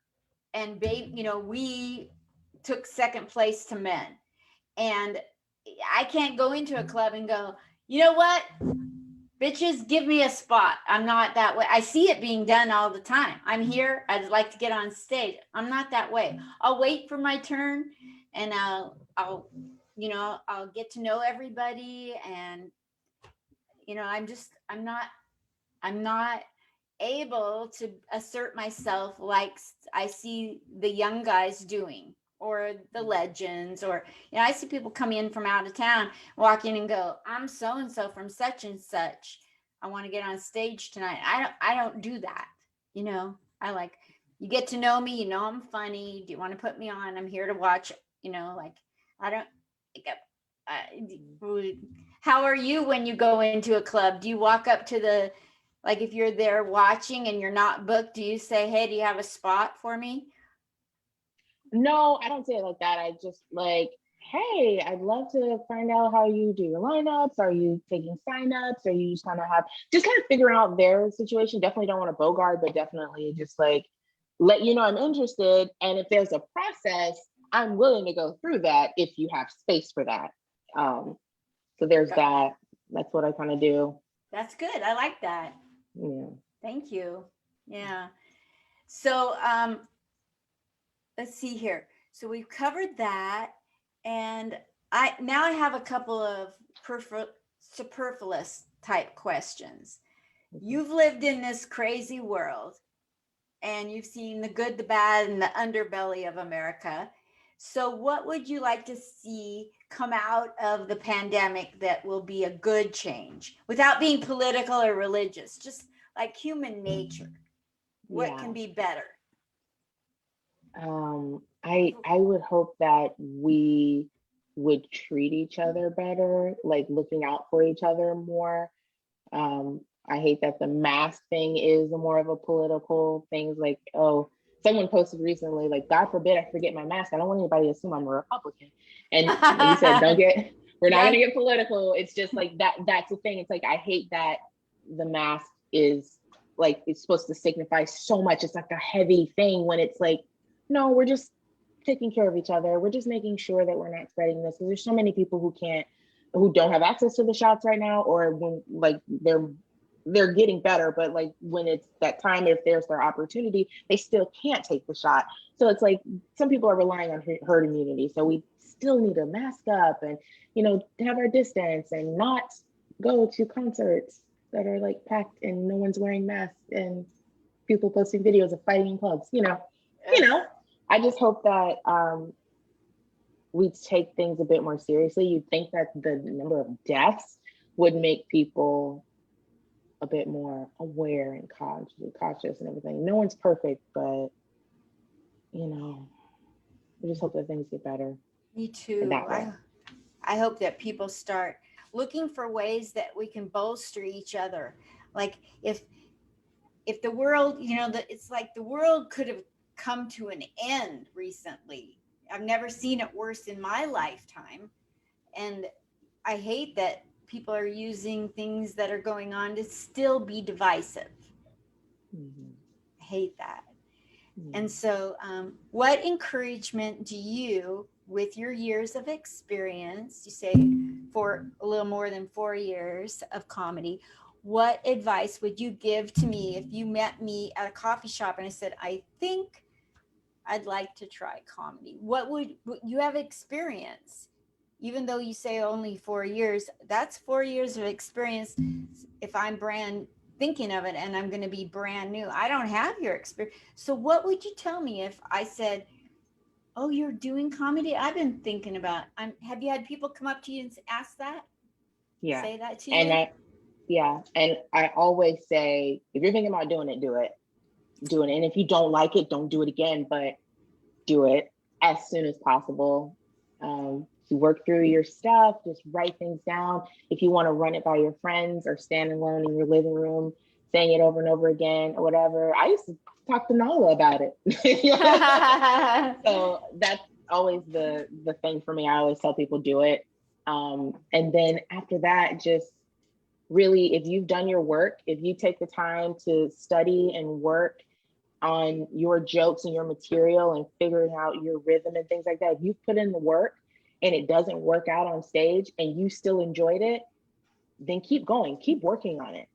and we took second place to men, and I can't go into a club and go, you know what, bitches, give me a spot. I'm not that way. I see it being done all the time. I'm here, I'd like to get on stage. I'm not that way. I'll wait for my turn, and I'll get to know everybody. And I'm not able to assert myself like I see the young guys doing, or the legends, or I see people come in from out of town, walk in and go, "I'm so and so from such and such. I want to get on stage tonight." I don't do that. I like, you get to know me, I'm funny. Do you want to put me on? I'm here to watch, like, I don't how are you when you go into a club? Do you walk up to the, like, if you're there watching and you're not booked, do you say, "Hey, do you have a spot for me?" No, I don't say it like that. I just like, hey, I'd love to find out how you do your lineups. Are you taking signups? Or you just kind of figure out their situation? Definitely don't want to bogart, but definitely just like let you know I'm interested. And if there's a process, I'm willing to go through that if you have space for that. So there's that. That's what I kind of do. That's good. I like that. Yeah. Thank you. Yeah. So let's see here. So we've covered that, and I have a couple of superfluous type questions. You've lived in this crazy world, and you've seen the good, the bad, and the underbelly of America. So, what would you like to see come out of the pandemic that will be a good change without being political or religious? Just like human nature. What Yeah. can be better? I would hope that we would treat each other better, like looking out for each other more. I hate that the mask thing is more of a political thing. Like, oh, someone posted recently, like, God forbid I forget my mask. I don't want anybody to assume I'm a Republican. And like you said, we're not Yeah. gonna get political. It's just like that's the thing. It's like I hate that the mask is like it's supposed to signify so much. It's like a heavy thing when it's like, no, we're just taking care of each other. We're just making sure that we're not spreading this. Because there's so many people who don't have access to the shots right now, or when like they're getting better, but like when it's that time, if there's their opportunity, they still can't take the shot. So it's like some people are relying on herd immunity. So we still need to mask up and, have our distance and not go to concerts that are like packed and no one's wearing masks and people posting videos of fighting in clubs, I just hope that we take things a bit more seriously. You'd think that the number of deaths would make people a bit more aware and cautious and everything. No one's perfect, but I just hope that things get better. Me too. That way. I hope that people start looking for ways that we can bolster each other. Like, if the world, it's like the world could have come to an end recently. I've never seen it worse in my lifetime. And I hate that people are using things that are going on to still be divisive. Mhm. I hate that. Mhm. And so, what encouragement do you, with your years of experience, you say for a little more than 4 years of comedy, what advice would you give to me if you met me at a coffee shop and I said, I think I'd like to try comedy? What would you have experience? Even though you say only 4 years, that's 4 years of experience. If I'm brand thinking of it and I'm going to be brand new, I don't have your experience. So, what would you tell me if I said, oh, you're doing comedy? I've been thinking about, have you had people come up to you and ask that? Yeah. Say that to And you? I always say, if you're thinking about doing it, do it. Do it. And if you don't like it, don't do it again, but do it as soon as possible. To work through your stuff, just write things down. If you want to run it by your friends or stand alone in your living room, saying it over and over again or whatever. I used to talk to Nala about it. So that's always the thing for me. I always tell people do it. And then after that, just really, if you've done your work, if you take the time to study and work on your jokes and your material and figuring out your rhythm and things like that, if you've put in the work and it doesn't work out on stage and you still enjoyed it, then keep going, keep working on it,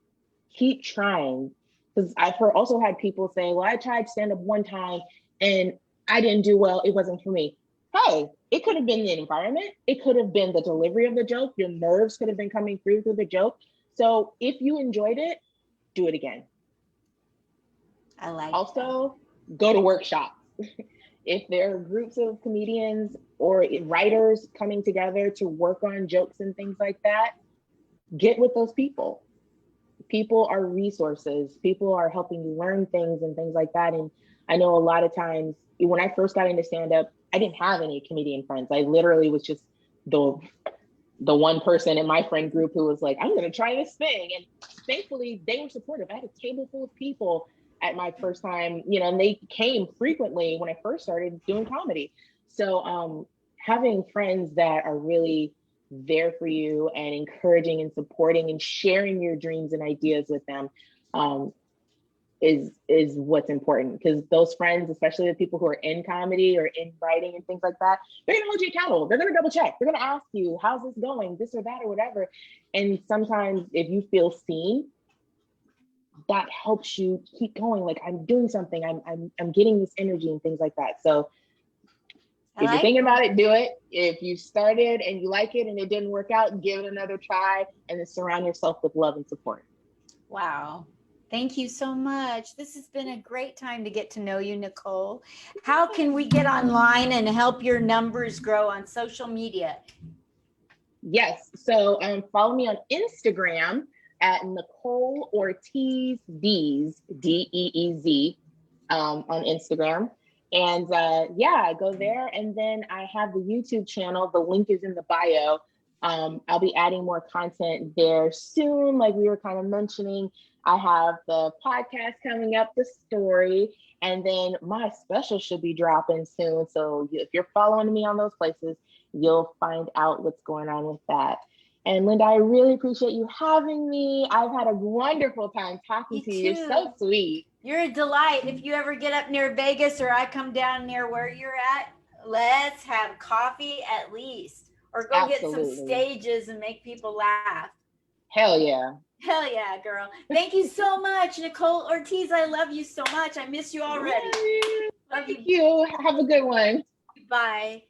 keep trying. Because I've also had people say, well, I tried stand up one time and I didn't do well. It wasn't for me. Hey, it could have been the environment. It could have been the delivery of the joke. Your nerves could have been coming through the joke. So if you enjoyed it, do it again. I like Also, go to workshops. If there are groups of comedians or writers coming together to work on jokes and things like that, get with those people. People are resources. People are helping you learn things and things like that. And I know a lot of times when I first got into stand up, I didn't have any comedian friends. I literally was just the one person in my friend group who was like, I'm going to try this thing. And thankfully, they were supportive. I had a table full of people at my first time, and they came frequently when I first started doing comedy. So having friends that are really there for you and encouraging and supporting and sharing your dreams and ideas with them is what's important, because those friends, especially the people who are in comedy or in writing and things like that, they're gonna hold you accountable. They're gonna double check. They're gonna ask you, how's this going, this or that or whatever. And sometimes if you feel seen, that helps you keep going. Like, I'm doing something, I'm getting this energy and things like that. So if you're thinking about it, do it. If you started and you like it and it didn't work out, give it another try, and then surround yourself with love and support. Wow. Thank you so much. This has been a great time to get to know you, Nicole. How can we get online and help your numbers grow on social media? Yes. So follow me on Instagram at Nicole Ortiz Deez, Deez, on Instagram. And go there. And then I have the YouTube channel. The link is in the bio. I'll be adding more content there soon. Like we were kind of mentioning, I have the podcast coming up, the story, and then my special should be dropping soon. So if you're following me on those places, you'll find out what's going on with that. And Linda, I really appreciate you having me. I've had a wonderful time talking to you. You're so sweet. You're a delight. If you ever get up near Vegas or I come down near where you're at, let's have coffee at least, or go get some stages and make people laugh. Hell yeah. Hell yeah, girl. Thank you so much, Nicole Ortiz. I love you so much. I miss you already. Love you. Have a good one. Bye.